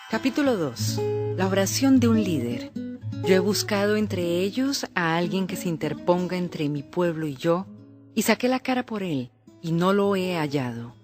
Capítulo 2. La oración de un líder. Yo he buscado entre ellos a alguien que se interponga entre mi pueblo y yo, y saqué la cara por él, y no lo he hallado.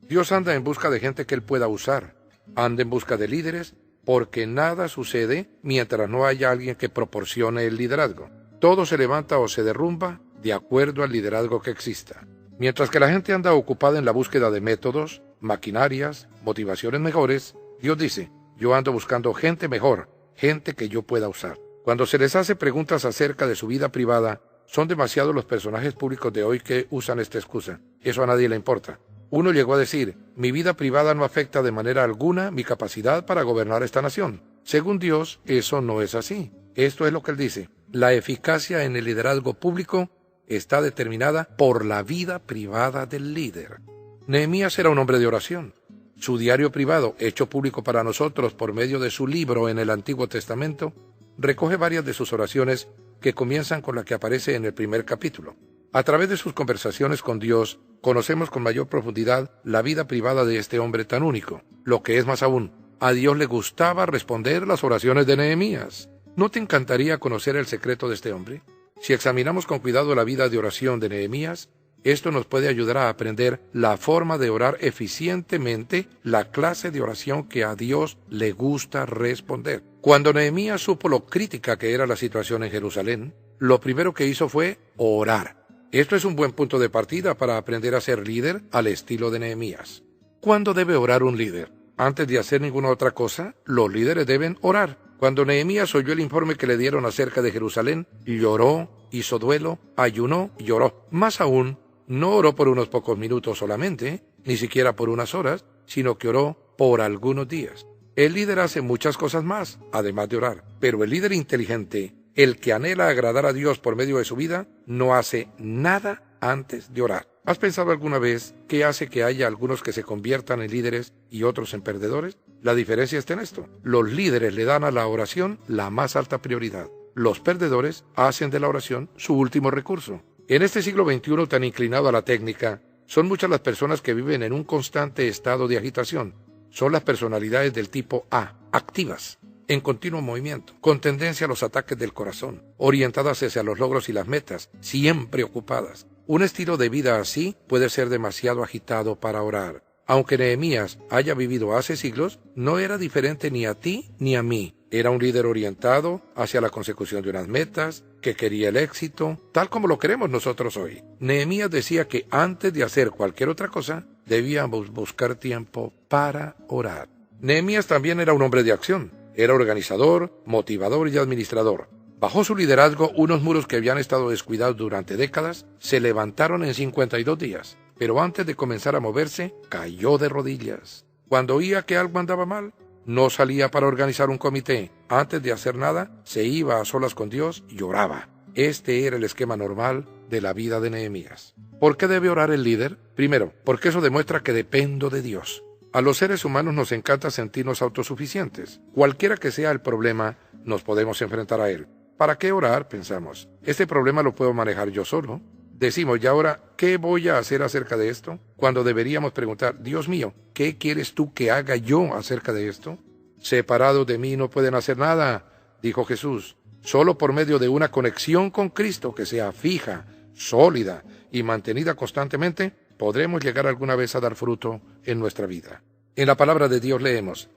Dios anda en busca de gente que Él pueda usar. Anda en busca de líderes, porque nada sucede mientras no haya alguien que proporcione el liderazgo. Todo se levanta o se derrumba de acuerdo al liderazgo que exista. Mientras que la gente anda ocupada en la búsqueda de métodos, maquinarias, motivaciones mejores, Dios dice, yo ando buscando gente mejor, gente que yo pueda usar. Cuando se les hace preguntas acerca de su vida privada, son demasiados los personajes públicos de hoy que usan esta excusa. Eso a nadie le importa. Uno llegó a decir, mi vida privada no afecta de manera alguna mi capacidad para gobernar esta nación. Según Dios, eso no es así. Esto es lo que Él dice. La eficacia en el liderazgo público está determinada por la vida privada del líder. Nehemías era un hombre de oración. Su diario privado, hecho público para nosotros por medio de su libro en el Antiguo Testamento, recoge varias de sus oraciones que comienzan con la que aparece en el primer capítulo. A través de sus conversaciones con Dios, conocemos con mayor profundidad la vida privada de este hombre tan único. Lo que es más aún, a Dios le gustaba responder las oraciones de Nehemías. ¿No te encantaría conocer el secreto de este hombre? Si examinamos con cuidado la vida de oración de Nehemías, esto nos puede ayudar a aprender la forma de orar eficientemente, la clase de oración que a Dios le gusta responder. Cuando Nehemías supo lo crítica que era la situación en Jerusalén, lo primero que hizo fue orar. Esto es un buen punto de partida para aprender a ser líder al estilo de Nehemías. ¿Cuándo debe orar un líder? Antes de hacer ninguna otra cosa, los líderes deben orar. Cuando Nehemías oyó el informe que le dieron acerca de Jerusalén, lloró, hizo duelo, ayunó y oró. Más aún, no oró por unos pocos minutos solamente, ni siquiera por unas horas, sino que oró por algunos días. El líder hace muchas cosas más, además de orar, pero el líder inteligente, el que anhela agradar a Dios por medio de su vida, no hace nada antes de orar. ¿Has pensado alguna vez qué hace que haya algunos que se conviertan en líderes y otros en perdedores? La diferencia está en esto. Los líderes le dan a la oración la más alta prioridad. Los perdedores hacen de la oración su último recurso. En este siglo XXI tan inclinado a la técnica, son muchas las personas que viven en un constante estado de agitación. Son las personalidades del tipo A, activas, en continuo movimiento, con tendencia a los ataques del corazón, orientadas hacia los logros y las metas, siempre ocupadas. Un estilo de vida así puede ser demasiado agitado para orar. Aunque Nehemías haya vivido hace siglos, no era diferente ni a ti ni a mí. Era un líder orientado hacia la consecución de unas metas, que quería el éxito, tal como lo queremos nosotros hoy. Nehemías decía que antes de hacer cualquier otra cosa, debíamos buscar tiempo para orar. Nehemías también era un hombre de acción. Era organizador, motivador y administrador. Bajo su liderazgo, unos muros que habían estado descuidados durante décadas se levantaron en 52 días. Pero antes de comenzar a moverse, cayó de rodillas. Cuando oía que algo andaba mal, no salía para organizar un comité. Antes de hacer nada, se iba a solas con Dios y oraba. Este era el esquema normal de la vida de Nehemías. ¿Por qué debe orar el líder? Primero, porque eso demuestra que dependo de Dios. A los seres humanos nos encanta sentirnos autosuficientes. Cualquiera que sea el problema, nos podemos enfrentar a él. ¿Para qué orar? Pensamos. Este problema lo puedo manejar yo solo. Decimos, ¿y ahora qué voy a hacer acerca de esto? Cuando deberíamos preguntar, Dios mío, ¿qué quieres tú que haga yo acerca de esto? Separados de mí no pueden hacer nada, dijo Jesús. Solo por medio de una conexión con Cristo que sea fija, sólida y mantenida constantemente, podremos llegar alguna vez a dar fruto en nuestra vida. En la palabra de Dios leemos,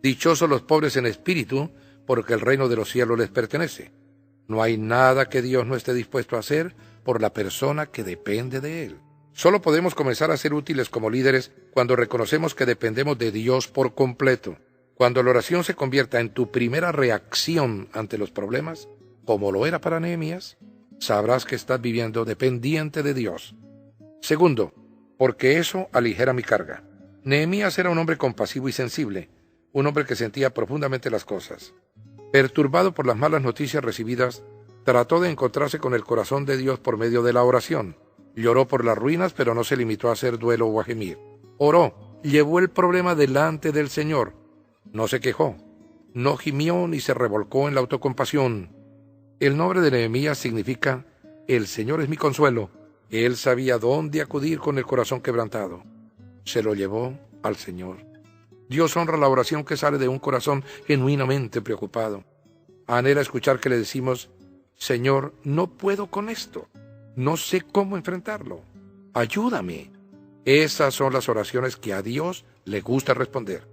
dichosos los pobres en espíritu, porque el reino de los cielos les pertenece. No hay nada que Dios no esté dispuesto a hacer por la persona que depende de Él. Solo podemos comenzar a ser útiles como líderes cuando reconocemos que dependemos de Dios por completo. Cuando la oración se convierta en tu primera reacción ante los problemas, como lo era para Nehemías, sabrás que estás viviendo dependiente de Dios. Segundo, porque eso aligera mi carga. Nehemías era un hombre compasivo y sensible, un hombre que sentía profundamente las cosas. Perturbado por las malas noticias recibidas, trató de encontrarse con el corazón de Dios por medio de la oración. Lloró por las ruinas, pero no se limitó a hacer duelo o a gemir. Oró, llevó el problema delante del Señor. No se quejó, no gimió ni se revolcó en la autocompasión. El nombre de Nehemías significa, el Señor es mi consuelo. Él sabía dónde acudir con el corazón quebrantado. Se lo llevó al Señor. Dios honra la oración que sale de un corazón genuinamente preocupado. Anhela escuchar que le decimos: Señor, no puedo con esto. No sé cómo enfrentarlo. Ayúdame. Esas son las oraciones que a Dios le gusta responder.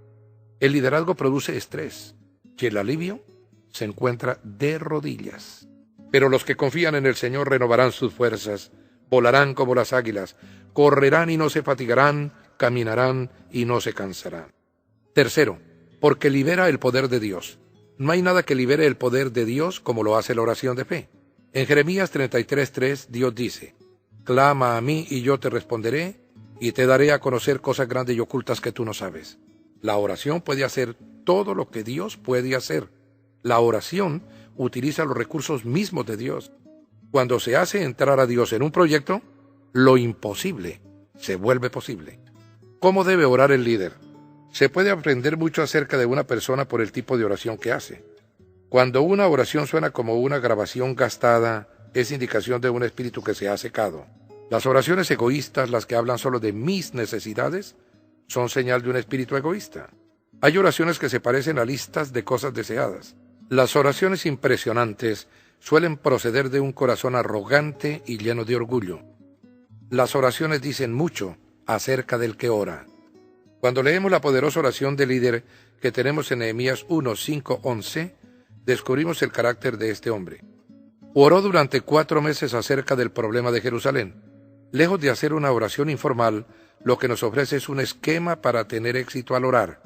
El liderazgo produce estrés y el alivio se encuentra de rodillas. Pero los que confían en el Señor renovarán sus fuerzas, volarán como las águilas, correrán y no se fatigarán, caminarán y no se cansarán. Tercero, porque libera el poder de Dios. No hay nada que libere el poder de Dios como lo hace la oración de fe. En Jeremías 33:3 Dios dice: Clama a mí y yo te responderé, y te daré a conocer cosas grandes y ocultas que tú no sabes. La oración puede hacer todo lo que Dios puede hacer. La oración utiliza los recursos mismos de Dios. Cuando se hace entrar a Dios en un proyecto, lo imposible se vuelve posible. ¿Cómo debe orar el líder? Se puede aprender mucho acerca de una persona por el tipo de oración que hace. Cuando una oración suena como una grabación gastada, es indicación de un espíritu que se ha secado. Las oraciones egoístas, las que hablan solo de mis necesidades, son señal de un espíritu egoísta. Hay oraciones que se parecen a listas de cosas deseadas. Las oraciones impresionantes suelen proceder de un corazón arrogante y lleno de orgullo. Las oraciones dicen mucho acerca del que ora. Cuando leemos la poderosa oración del líder que tenemos en Nehemías 1, 5, 11, descubrimos el carácter de este hombre. Oró durante 4 meses acerca del problema de Jerusalén. Lejos de hacer una oración informal, lo que nos ofrece es un esquema para tener éxito al orar.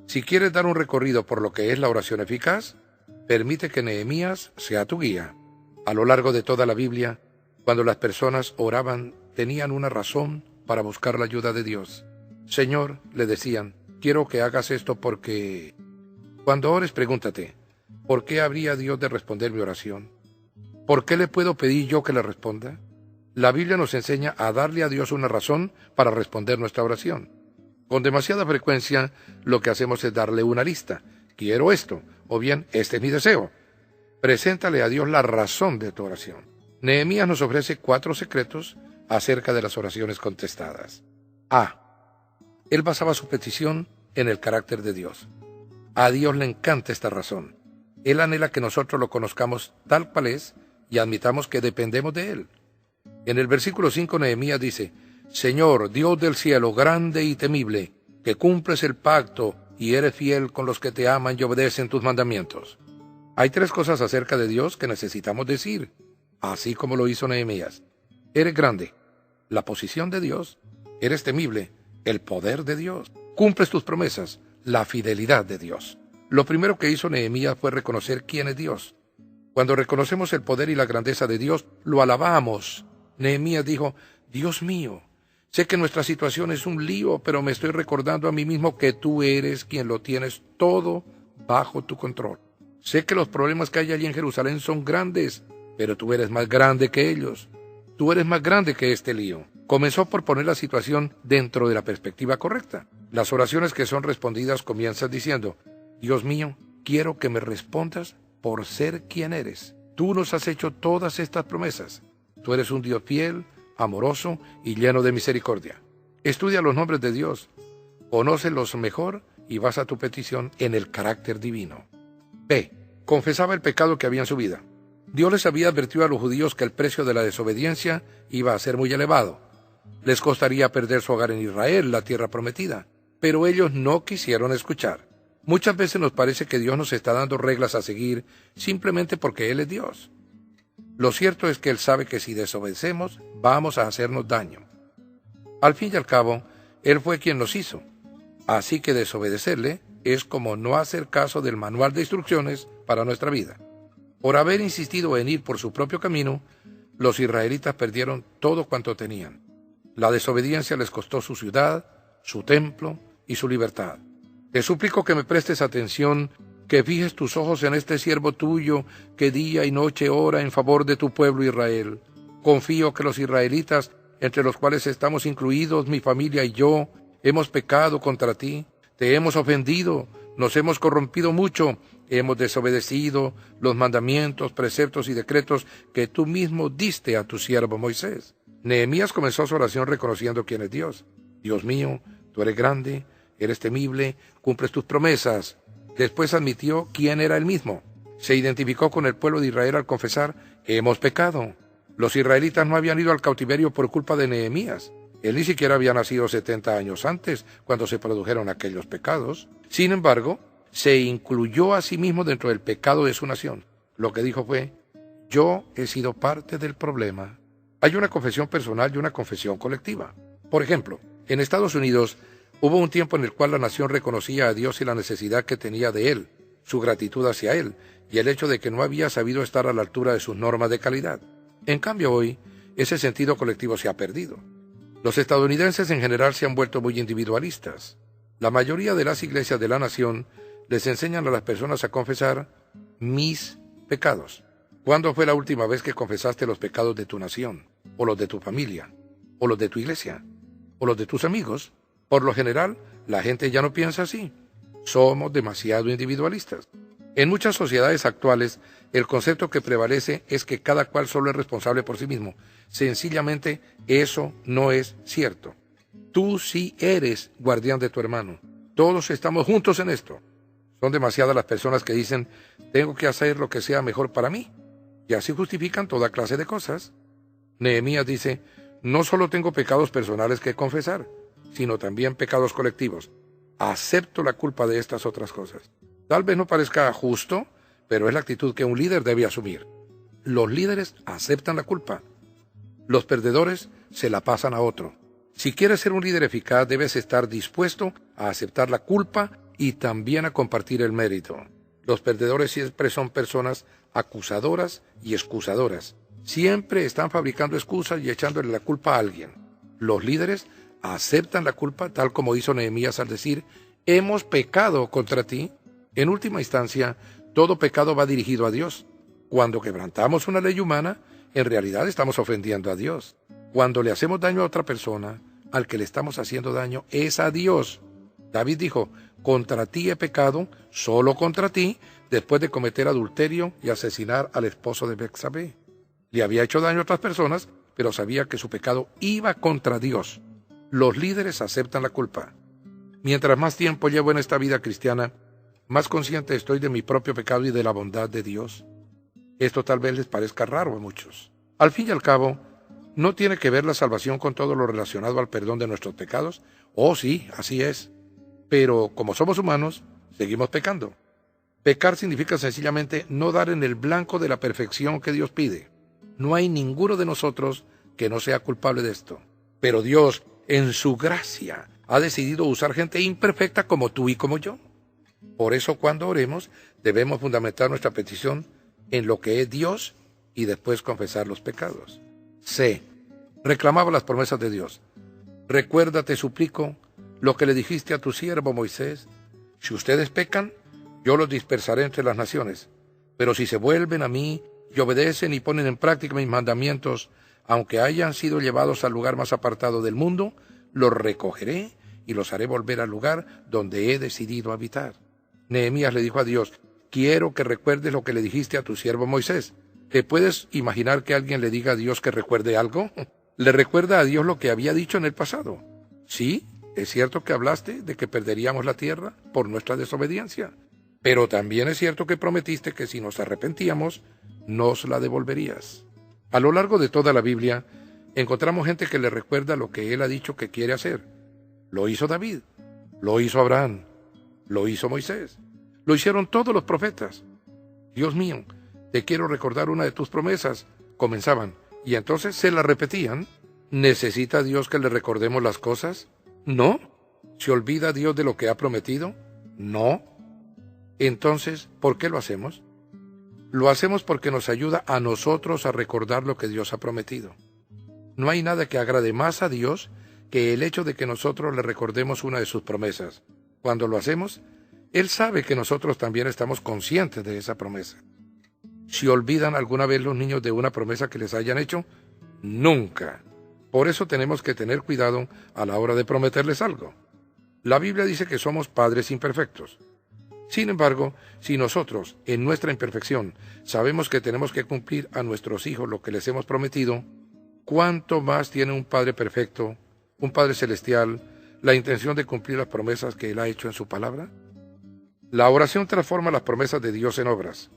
Si quieres dar un recorrido por lo que es la oración eficaz, permite que Nehemías sea tu guía. A lo largo de toda la Biblia, cuando las personas oraban, tenían una razón para buscar la ayuda de Dios. Señor, le decían, quiero que hagas esto porque... Cuando ores, pregúntate, ¿por qué habría Dios de responder mi oración? ¿Por qué le puedo pedir yo que le responda? La Biblia nos enseña a darle a Dios una razón para responder nuestra oración. Con demasiada frecuencia, lo que hacemos es darle una lista. Quiero esto, o bien, este es mi deseo. Preséntale a Dios la razón de tu oración. Nehemías nos ofrece 4 secretos acerca de las oraciones contestadas. A. Él basaba su petición en el carácter de Dios. A Dios le encanta esta razón. Él anhela que nosotros lo conozcamos tal cual es y admitamos que dependemos de Él. En el versículo 5 Nehemías dice: Señor, Dios del cielo, grande y temible, que cumples el pacto y eres fiel con los que te aman y obedecen tus mandamientos. Hay 3 cosas acerca de Dios que necesitamos decir, así como lo hizo Nehemías. Eres grande, la posición de Dios. Eres temible, el poder de Dios. Cumples tus promesas, la fidelidad de Dios. Lo primero que hizo Nehemías fue reconocer quién es Dios. Cuando reconocemos el poder y la grandeza de Dios, lo alabamos. Nehemías dijo: Dios mío, sé que nuestra situación es un lío, pero me estoy recordando a mí mismo que tú eres quien lo tienes todo bajo tu control. Sé que los problemas que hay allí en Jerusalén son grandes, pero tú eres más grande que ellos. Tú eres más grande que este lío. Comenzó por poner la situación dentro de la perspectiva correcta. Las oraciones que son respondidas comienzan diciendo: Dios mío, quiero que me respondas por ser quien eres. Tú nos has hecho todas estas promesas. Tú eres un Dios fiel, amoroso y lleno de misericordia. Estudia los nombres de Dios, conócelos mejor y basa tu petición en el carácter divino. B. Confesaba el pecado que había en su vida. Dios les había advertido a los judíos que el precio de la desobediencia iba a ser muy elevado. Les costaría perder su hogar en Israel, la tierra prometida, pero ellos no quisieron escuchar. Muchas veces nos parece que Dios nos está dando reglas a seguir simplemente porque Él es Dios. Lo cierto es que Él sabe que si desobedecemos, vamos a hacernos daño. Al fin y al cabo, Él fue quien nos hizo. Así que desobedecerle es como no hacer caso del manual de instrucciones para nuestra vida. Por haber insistido en ir por su propio camino, los israelitas perdieron todo cuanto tenían. La desobediencia les costó su ciudad, su templo y su libertad. Te suplico que me prestes atención, que fijes tus ojos en este siervo tuyo, que día y noche ora en favor de tu pueblo Israel. Confío que los israelitas, entre los cuales estamos incluidos mi familia y yo, hemos pecado contra ti, te hemos ofendido, nos hemos corrompido mucho, hemos desobedecido los mandamientos, preceptos y decretos que tú mismo diste a tu siervo Moisés. Nehemías comenzó su oración reconociendo quién es Dios. Dios mío, tú eres grande eres temible, cumples tus promesas. Después admitió quién era él mismo. Se identificó con el pueblo de Israel al confesar, hemos pecado. Los israelitas no habían ido al cautiverio por culpa de Nehemías. Él ni siquiera había nacido 70 años antes, cuando se produjeron aquellos pecados. Sin embargo, se incluyó a sí mismo dentro del pecado de su nación. Lo que dijo fue, yo he sido parte del problema. Hay una confesión personal y una confesión colectiva. Por ejemplo, en Estados Unidos hubo un tiempo en el cual la nación reconocía a Dios y la necesidad que tenía de Él, su gratitud hacia Él, y el hecho de que no había sabido estar a la altura de sus normas de calidad. En cambio hoy, ese sentido colectivo se ha perdido. Los estadounidenses en general se han vuelto muy individualistas. La mayoría de las iglesias de la nación les enseñan a las personas a confesar mis pecados. ¿Cuándo fue la última vez que confesaste los pecados de tu nación, o los de tu familia, o los de tu iglesia, o los de tus amigos? Por lo general, la gente ya no piensa así. Somos demasiado individualistas. En muchas sociedades actuales, el concepto que prevalece es que cada cual solo es responsable por sí mismo. Sencillamente, eso no es cierto. Tú sí eres guardián de tu hermano. Todos estamos juntos en esto. Son demasiadas las personas que dicen, tengo que hacer lo que sea mejor para mí. Y así justifican toda clase de cosas. Nehemías dice, no solo tengo pecados personales que confesar, sino también pecados colectivos. Acepto la culpa de estas otras cosas. Tal vez no parezca justo, pero es la actitud que un líder debe asumir. Los líderes aceptan la culpa. Los perdedores se la pasan a otro. Si quieres ser un líder eficaz, debes estar dispuesto a aceptar la culpa y también a compartir el mérito. Los perdedores siempre son personas acusadoras y excusadoras. Siempre están fabricando excusas y echándole la culpa a alguien. Los líderes aceptan la culpa, tal como hizo Nehemías al decir, hemos pecado contra ti. En última instancia, todo pecado va dirigido a Dios. Cuando quebrantamos una ley humana, en realidad estamos ofendiendo a Dios. Cuando le hacemos daño a otra persona, al que le estamos haciendo daño es a Dios. David dijo, contra ti he pecado, solo contra ti, después de cometer adulterio y asesinar al esposo de Betsabé. Le había hecho daño a otras personas, pero sabía que su pecado iba contra Dios. Los líderes aceptan la culpa. Mientras más tiempo llevo en esta vida cristiana, más consciente estoy de mi propio pecado y de la bondad de Dios. Esto tal vez les parezca raro a muchos. Al fin y al cabo, ¿no tiene que ver la salvación con todo lo relacionado al perdón de nuestros pecados? Oh, sí, así es. Pero como somos humanos, seguimos pecando. Pecar significa sencillamente no dar en el blanco de la perfección que Dios pide. No hay ninguno de nosotros que no sea culpable de esto. Pero Dios, en su gracia, ha decidido usar gente imperfecta como tú y como yo. Por eso cuando oremos, debemos fundamentar nuestra petición en lo que es Dios y después confesar los pecados. C. Reclamaba las promesas de Dios. Recuerda, te suplico, lo que le dijiste a tu siervo Moisés. Si ustedes pecan, yo los dispersaré entre las naciones. Pero si se vuelven a mí y obedecen y ponen en práctica mis mandamientos, aunque hayan sido llevados al lugar más apartado del mundo, los recogeré y los haré volver al lugar donde he decidido habitar. Nehemías le dijo a Dios, quiero que recuerdes lo que le dijiste a tu siervo Moisés. ¿Te puedes imaginar que alguien le diga a Dios que recuerde algo? Le recuerda a Dios lo que había dicho en el pasado. Sí, es cierto que hablaste de que perderíamos la tierra por nuestra desobediencia, pero también es cierto que prometiste que si nos arrepentíamos, nos la devolverías. A lo largo de toda la Biblia, encontramos gente que le recuerda lo que él ha dicho que quiere hacer. Lo hizo David, lo hizo Abraham, lo hizo Moisés, lo hicieron todos los profetas. Dios mío, te quiero recordar una de tus promesas, comenzaban, y entonces se la repetían. ¿Necesita Dios que le recordemos las cosas? No. ¿Se olvida Dios de lo que ha prometido? No. Entonces, ¿por qué lo hacemos? Lo hacemos porque nos ayuda a nosotros a recordar lo que Dios ha prometido. No hay nada que agrade más a Dios que el hecho de que nosotros le recordemos una de sus promesas. Cuando lo hacemos, Él sabe que nosotros también estamos conscientes de esa promesa. ¿Se olvidan alguna vez los niños de una promesa que les hayan hecho? Nunca. Por eso tenemos que tener cuidado a la hora de prometerles algo. La Biblia dice que somos padres imperfectos. Sin embargo, si nosotros, en nuestra imperfección, sabemos que tenemos que cumplir a nuestros hijos lo que les hemos prometido, ¿cuánto más tiene un Padre perfecto, un Padre celestial, la intención de cumplir las promesas que Él ha hecho en su palabra? La oración transforma las promesas de Dios en obras.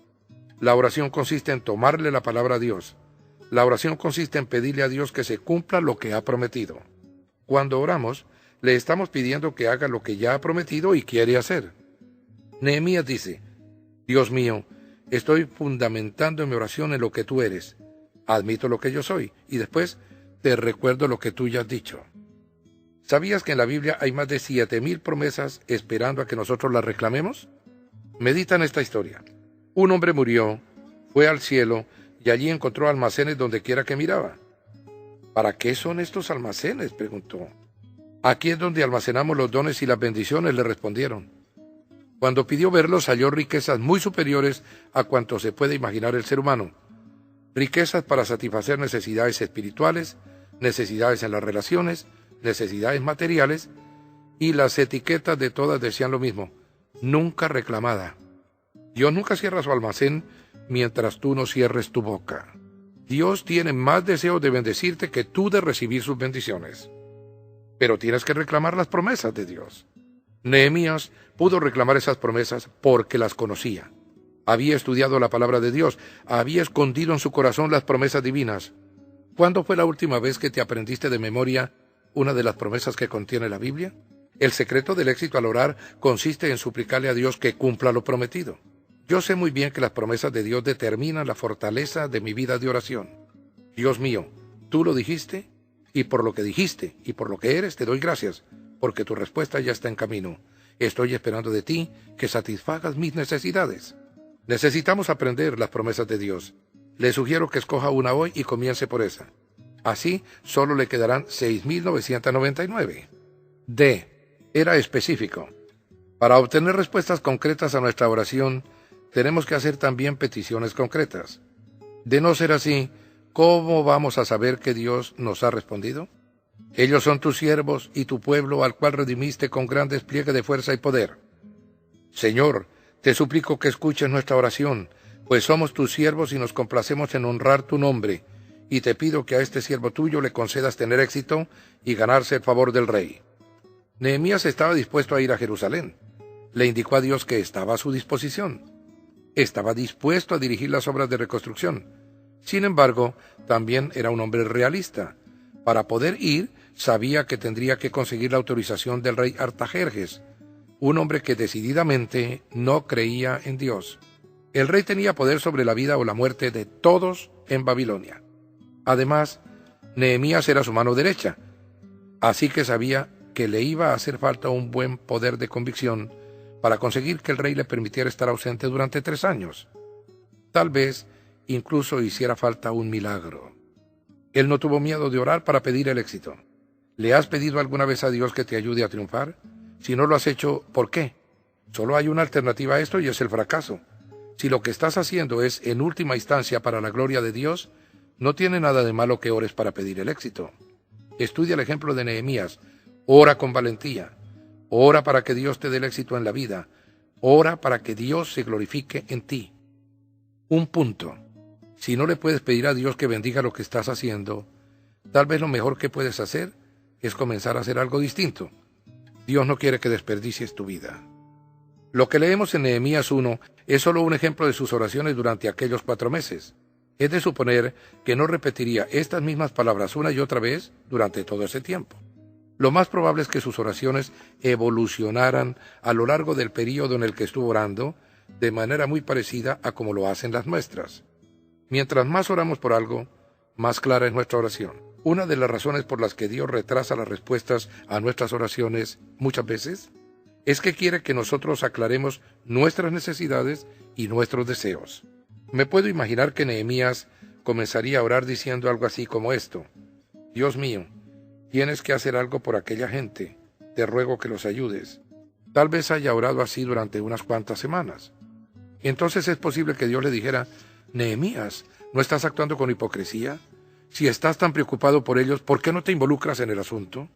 La oración consiste en tomarle la palabra a Dios. La oración consiste en pedirle a Dios que se cumpla lo que ha prometido. Cuando oramos, le estamos pidiendo que haga lo que ya ha prometido y quiere hacer. Nehemías dice: Dios mío, estoy fundamentando mi oración en lo que tú eres. Admito lo que yo soy y después te recuerdo lo que tú ya has dicho. ¿Sabías que en la Biblia hay más de 7,000 promesas esperando a que nosotros las reclamemos? Medita en esta historia. Un hombre murió, fue al cielo y allí encontró almacenes donde quiera que miraba. ¿Para qué son estos almacenes?, preguntó. Aquí es donde almacenamos los dones y las bendiciones, le respondieron. Cuando pidió verlos, halló riquezas muy superiores a cuanto se puede imaginar el ser humano. Riquezas para satisfacer necesidades espirituales, necesidades en las relaciones, necesidades materiales, y las etiquetas de todas decían lo mismo: nunca reclamada. Dios nunca cierra su almacén mientras tú no cierres tu boca. Dios tiene más deseos de bendecirte que tú de recibir sus bendiciones. Pero tienes que reclamar las promesas de Dios. Nehemías pudo reclamar esas promesas porque las conocía. Había estudiado la palabra de Dios, había escondido en su corazón las promesas divinas. ¿Cuándo fue la última vez que te aprendiste de memoria una de las promesas que contiene la Biblia? El secreto del éxito al orar consiste en suplicarle a Dios que cumpla lo prometido. Yo sé muy bien que las promesas de Dios determinan la fortaleza de mi vida de oración. Dios mío, tú lo dijiste, y por lo que dijiste, y por lo que eres, te doy gracias, porque tu respuesta ya está en camino. Estoy esperando de ti que satisfagas mis necesidades. Necesitamos aprender las promesas de Dios. Le sugiero que escoja una hoy y comience por esa. Así, solo le quedarán 6,999. D. Era específico. Para obtener respuestas concretas a nuestra oración, tenemos que hacer también peticiones concretas. De no ser así, ¿cómo vamos a saber que Dios nos ha respondido? Ellos son tus siervos y tu pueblo, al cual redimiste con gran despliegue de fuerza y poder. Señor, te suplico que escuches nuestra oración, pues somos tus siervos y nos complacemos en honrar tu nombre, y te pido que a este siervo tuyo le concedas tener éxito y ganarse el favor del rey. Nehemías estaba dispuesto a ir a Jerusalén. Le indicó a Dios que estaba a su disposición. Estaba dispuesto a dirigir las obras de reconstrucción. Sin embargo, también era un hombre realista. Para poder ir, sabía que tendría que conseguir la autorización del rey Artajerjes, un hombre que decididamente no creía en Dios. El rey tenía poder sobre la vida o la muerte de todos en Babilonia. Además, Nehemías era su mano derecha, así que sabía que le iba a hacer falta un buen poder de convicción para conseguir que el rey le permitiera estar ausente durante 3 años. Tal vez incluso hiciera falta un milagro. Él no tuvo miedo de orar para pedir el éxito. ¿Le has pedido alguna vez a Dios que te ayude a triunfar? Si no lo has hecho, ¿por qué? Solo hay una alternativa a esto y es el fracaso. Si lo que estás haciendo es, en última instancia, para la gloria de Dios, no tiene nada de malo que ores para pedir el éxito. Estudia el ejemplo de Nehemías. Ora con valentía. Ora para que Dios te dé el éxito en la vida. Ora para que Dios se glorifique en ti. Un punto. Si no le puedes pedir a Dios que bendiga lo que estás haciendo, tal vez lo mejor que puedes hacer es comenzar a hacer algo distinto. Dios no quiere que desperdicies tu vida. Lo que leemos en Nehemías 1 es solo un ejemplo de sus oraciones durante aquellos 4 meses. Es de suponer que no repetiría estas mismas palabras una y otra vez durante todo ese tiempo. Lo más probable es que sus oraciones evolucionaran a lo largo del período en el que estuvo orando, de manera muy parecida a como lo hacen las nuestras. Mientras más oramos por algo, más clara es nuestra oración. Una de las razones por las que Dios retrasa las respuestas a nuestras oraciones muchas veces es que quiere que nosotros aclaremos nuestras necesidades y nuestros deseos. Me puedo imaginar que Nehemías comenzaría a orar diciendo algo así como esto: Dios mío, tienes que hacer algo por aquella gente, te ruego que los ayudes. Tal vez haya orado así durante unas cuantas semanas. Entonces es posible que Dios le dijera: Nehemías, ¿no estás actuando con hipocresía? Si estás tan preocupado por ellos, ¿por qué no te involucras en el asunto?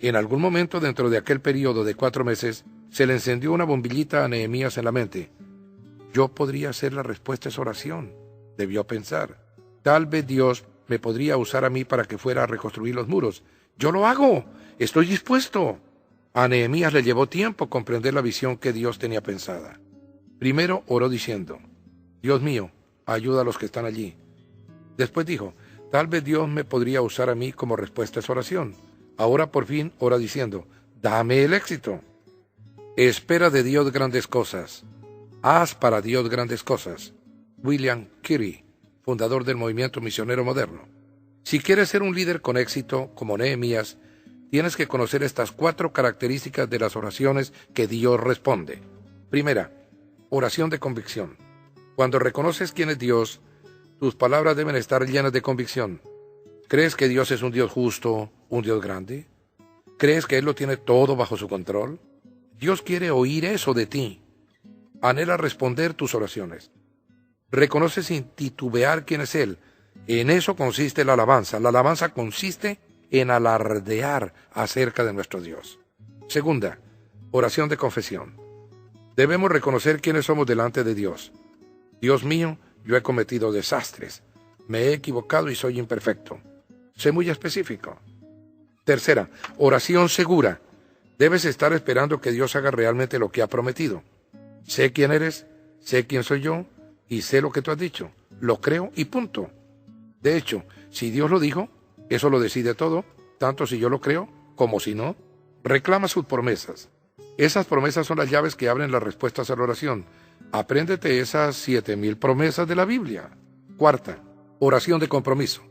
En algún momento dentro de aquel periodo de 4 meses, se le encendió una bombillita a Nehemías en la mente. Yo podría ser la respuesta a esa oración, debió pensar. Tal vez Dios me podría usar a mí para que fuera a reconstruir los muros. ¡Yo lo hago! ¡Estoy dispuesto! A Nehemías le llevó tiempo comprender la visión que Dios tenía pensada. Primero oró diciendo, Dios mío, ayuda a los que están allí. Después dijo, tal vez Dios me podría usar a mí como respuesta a esa oración. Ahora por fin ora diciendo, dame el éxito. Espera de Dios grandes cosas. Haz para Dios grandes cosas. William Carey, fundador del movimiento misionero moderno. Si quieres ser un líder con éxito, como Nehemías, tienes que conocer estas 4 características de las oraciones que Dios responde. Primera, oración de convicción. Cuando reconoces quién es Dios, tus palabras deben estar llenas de convicción. ¿Crees que Dios es un Dios justo, un Dios grande? ¿Crees que Él lo tiene todo bajo su control? Dios quiere oír eso de ti. Anhela responder tus oraciones. Reconoce sin titubear quién es Él. En eso consiste la alabanza. La alabanza consiste en alardear acerca de nuestro Dios. Segunda, oración de confesión. Debemos reconocer quiénes somos delante de Dios. Dios mío, yo he cometido desastres. Me he equivocado y soy imperfecto. Sé muy específico. Tercera, oración segura. Debes estar esperando que Dios haga realmente lo que ha prometido. Sé quién eres, sé quién soy yo y sé lo que tú has dicho. Lo creo y punto. De hecho, si Dios lo dijo, eso lo decide todo, tanto si yo lo creo como si no. Reclama sus promesas. Esas promesas son las llaves que abren las respuestas a la oración. Apréndete esas 7,000 promesas de la Biblia. Cuarta, oración de compromiso.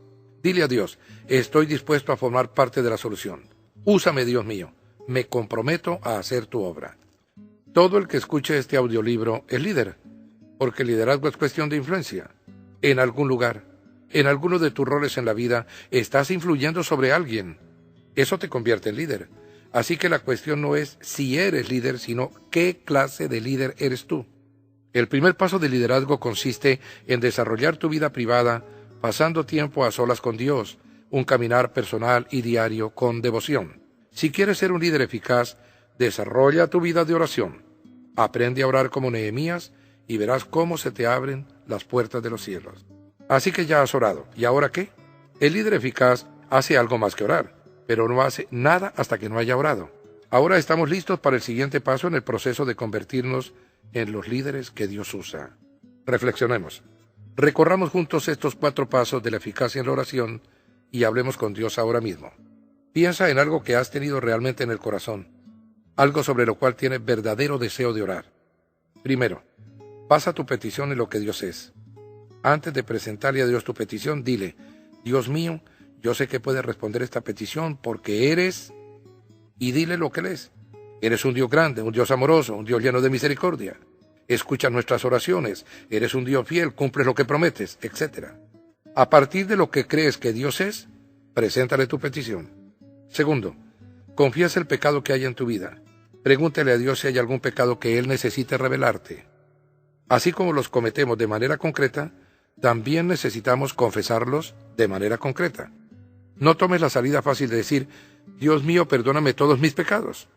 Dile a Dios, estoy dispuesto a formar parte de la solución. Úsame, Dios mío. Me comprometo a hacer tu obra. Todo el que escuche este audiolibro es líder, porque el liderazgo es cuestión de influencia. En algún lugar, en alguno de tus roles en la vida, estás influyendo sobre alguien. Eso te convierte en líder. Así que la cuestión no es si eres líder, sino qué clase de líder eres tú. El primer paso del liderazgo consiste en desarrollar tu vida privada, pasando tiempo a solas con Dios, un caminar personal y diario con devoción. Si quieres ser un líder eficaz, desarrolla tu vida de oración. Aprende a orar como Nehemías y verás cómo se te abren las puertas de los cielos. Así que ya has orado. ¿Y ahora qué? El líder eficaz hace algo más que orar, pero no hace nada hasta que no haya orado. Ahora estamos listos para el siguiente paso en el proceso de convertirnos en los líderes que Dios usa. Reflexionemos. Recorramos juntos estos 4 pasos de la eficacia en la oración y hablemos con Dios ahora mismo. Piensa en algo que has tenido realmente en el corazón, algo sobre lo cual tienes verdadero deseo de orar. Primero, basa tu petición en lo que Dios es. Antes de presentarle a Dios tu petición, dile, Dios mío, yo sé que puedes responder esta petición porque eres, y dile lo que Él es. Eres un Dios grande, un Dios amoroso, un Dios lleno de misericordia. Escucha nuestras oraciones, eres un Dios fiel, cumples lo que prometes, etc. A partir de lo que crees que Dios es, preséntale tu petición. Segundo, confiesa el pecado que hay en tu vida. Pregúntale a Dios si hay algún pecado que Él necesite revelarte. Así como los cometemos de manera concreta, también necesitamos confesarlos de manera concreta. No tomes la salida fácil de decir, Dios mío, perdóname todos mis pecados.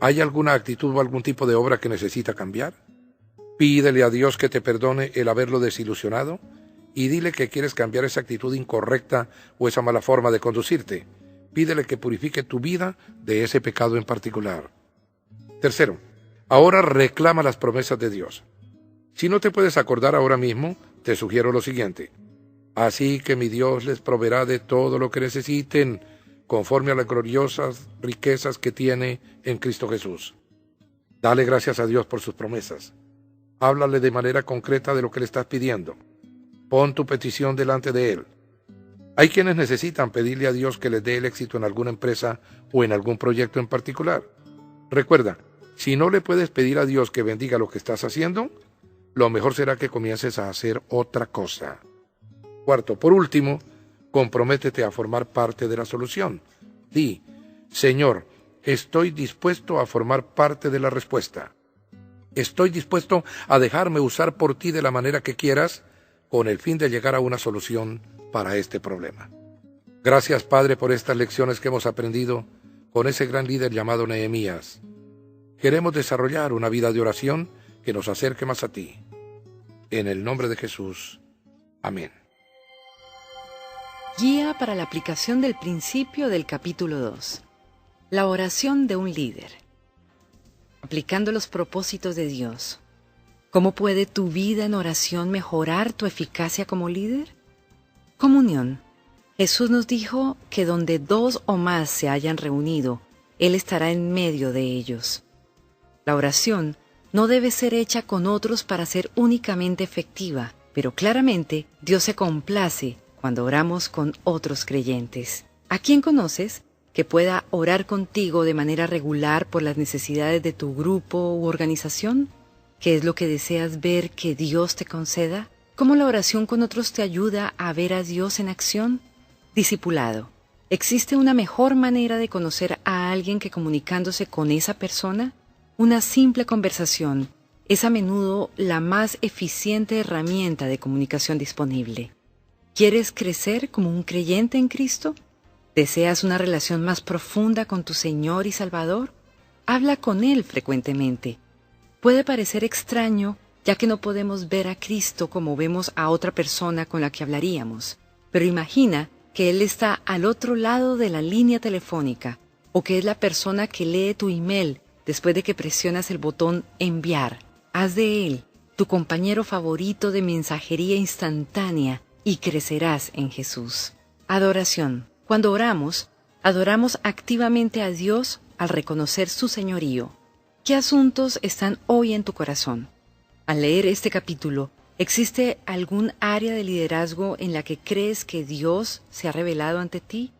¿Hay alguna actitud o algún tipo de obra que necesita cambiar? Pídele a Dios que te perdone el haberlo desilusionado y dile que quieres cambiar esa actitud incorrecta o esa mala forma de conducirte. Pídele que purifique tu vida de ese pecado en particular. Tercero, ahora reclama las promesas de Dios. Si no te puedes acordar ahora mismo, te sugiero lo siguiente. Así que mi Dios les proveerá de todo lo que necesiten, conforme a las gloriosas riquezas que tiene en Cristo Jesús. Dale gracias a Dios por sus promesas. Háblale de manera concreta de lo que le estás pidiendo. Pon tu petición delante de Él. Hay quienes necesitan pedirle a Dios que les dé el éxito en alguna empresa o en algún proyecto en particular. Recuerda, si no le puedes pedir a Dios que bendiga lo que estás haciendo, lo mejor será que comiences a hacer otra cosa. Cuarto, por último, comprométete a formar parte de la solución. Di, Señor, estoy dispuesto a formar parte de la respuesta. Estoy dispuesto a dejarme usar por ti de la manera que quieras, con el fin de llegar a una solución para este problema. Gracias, Padre, por estas lecciones que hemos aprendido con ese gran líder llamado Nehemías. Queremos desarrollar una vida de oración que nos acerque más a ti. En el nombre de Jesús. Amén. Guía para la aplicación del principio del capítulo 2. La oración de un líder. aplicando los propósitos de Dios. ¿Cómo puede tu vida en oración mejorar tu eficacia como líder? Comunión. Jesús nos dijo que donde 2 o más se hayan reunido, Él estará en medio de ellos. La oración no debe ser hecha con otros para ser únicamente efectiva, pero claramente Dios se complace cuando oramos con otros creyentes. ¿A quién conoces que pueda orar contigo de manera regular por las necesidades de tu grupo u organización? ¿Qué es lo que deseas ver que Dios te conceda? ¿Cómo la oración con otros te ayuda a ver a Dios en acción? Discipulado. ¿Existe una mejor manera de conocer a alguien que comunicándose con esa persona? Una simple conversación es a menudo la más eficiente herramienta de comunicación disponible. ¿Quieres crecer como un creyente en Cristo? ¿Deseas una relación más profunda con tu Señor y Salvador? Habla con Él frecuentemente. Puede parecer extraño, ya que no podemos ver a Cristo como vemos a otra persona con la que hablaríamos. Pero imagina que Él está al otro lado de la línea telefónica, o que es la persona que lee tu email después de que presionas el botón enviar. Haz de Él tu compañero favorito de mensajería instantánea y crecerás en Jesús. Adoración. Cuando oramos, adoramos activamente a Dios al reconocer su señorío. ¿Qué asuntos están hoy en tu corazón? Al leer este capítulo, ¿existe algún área de liderazgo en la que crees que Dios se ha revelado ante ti?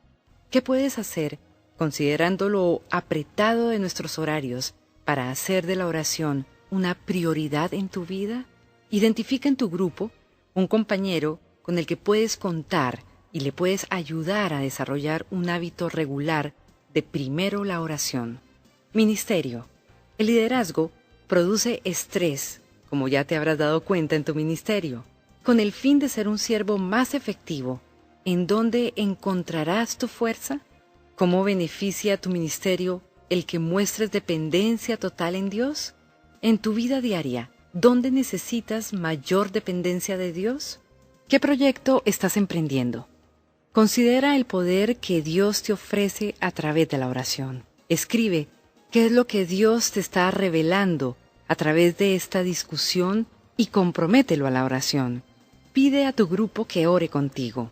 ¿Qué puedes hacer, considerando lo apretado de nuestros horarios, para hacer de la oración una prioridad en tu vida? Identifica en tu grupo un compañero con el que puedes contar y le puedes ayudar a desarrollar un hábito regular de primero la oración. Ministerio. El liderazgo produce estrés, como ya te habrás dado cuenta en tu ministerio. Con el fin de ser un siervo más efectivo, ¿en dónde encontrarás tu fuerza? ¿Cómo beneficia a tu ministerio el que muestres dependencia total en Dios? En tu vida diaria, ¿dónde necesitas mayor dependencia de Dios? ¿Qué proyecto estás emprendiendo? Considera el poder que Dios te ofrece a través de la oración. Escribe qué es lo que Dios te está revelando a través de esta discusión y compromételo a la oración. Pide a tu grupo que ore contigo.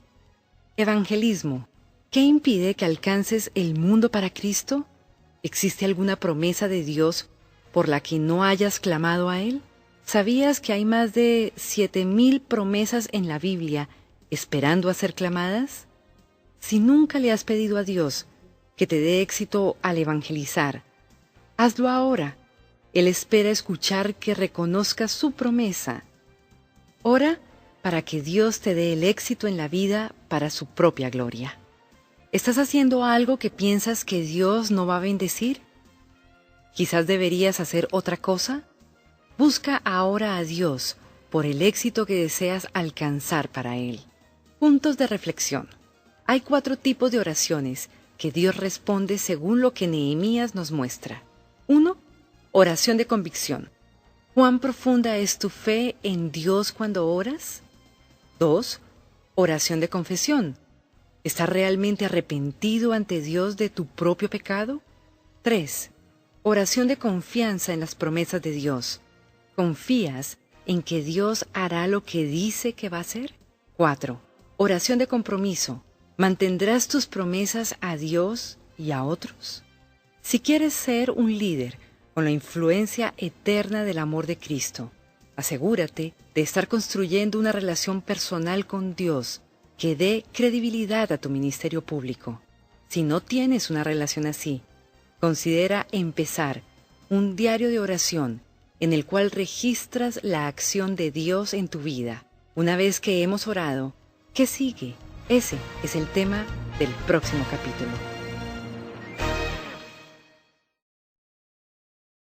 Evangelismo. ¿Qué impide que alcances el mundo para Cristo? ¿Existe alguna promesa de Dios por la que no hayas clamado a Él? ¿Sabías que hay más de 7,000 promesas en la Biblia esperando a ser clamadas? Si nunca le has pedido a Dios que te dé éxito al evangelizar, hazlo ahora. Él espera escuchar que reconozcas su promesa. Ora para que Dios te dé el éxito en la vida para su propia gloria. ¿Estás haciendo algo que piensas que Dios no va a bendecir? ¿Quizás deberías hacer otra cosa? Busca ahora a Dios por el éxito que deseas alcanzar para Él. Puntos de reflexión. Hay 4 tipos de oraciones que Dios responde según lo que Nehemías nos muestra. 1. Oración de convicción. ¿Cuán profunda es tu fe en Dios cuando oras? 2. Oración de confesión. ¿Estás realmente arrepentido ante Dios de tu propio pecado? 3. Oración de confianza en las promesas de Dios. ¿Confías en que Dios hará lo que dice que va a hacer? 4. Oración de compromiso. ¿Mantendrás tus promesas a Dios y a otros? Si quieres ser un líder con la influencia eterna del amor de Cristo, asegúrate de estar construyendo una relación personal con Dios que dé credibilidad a tu ministerio público. Si no tienes una relación así, considera empezar un diario de oración en el cual registras la acción de Dios en tu vida. Una vez que hemos orado, ¿qué sigue? Ese es el tema del próximo capítulo.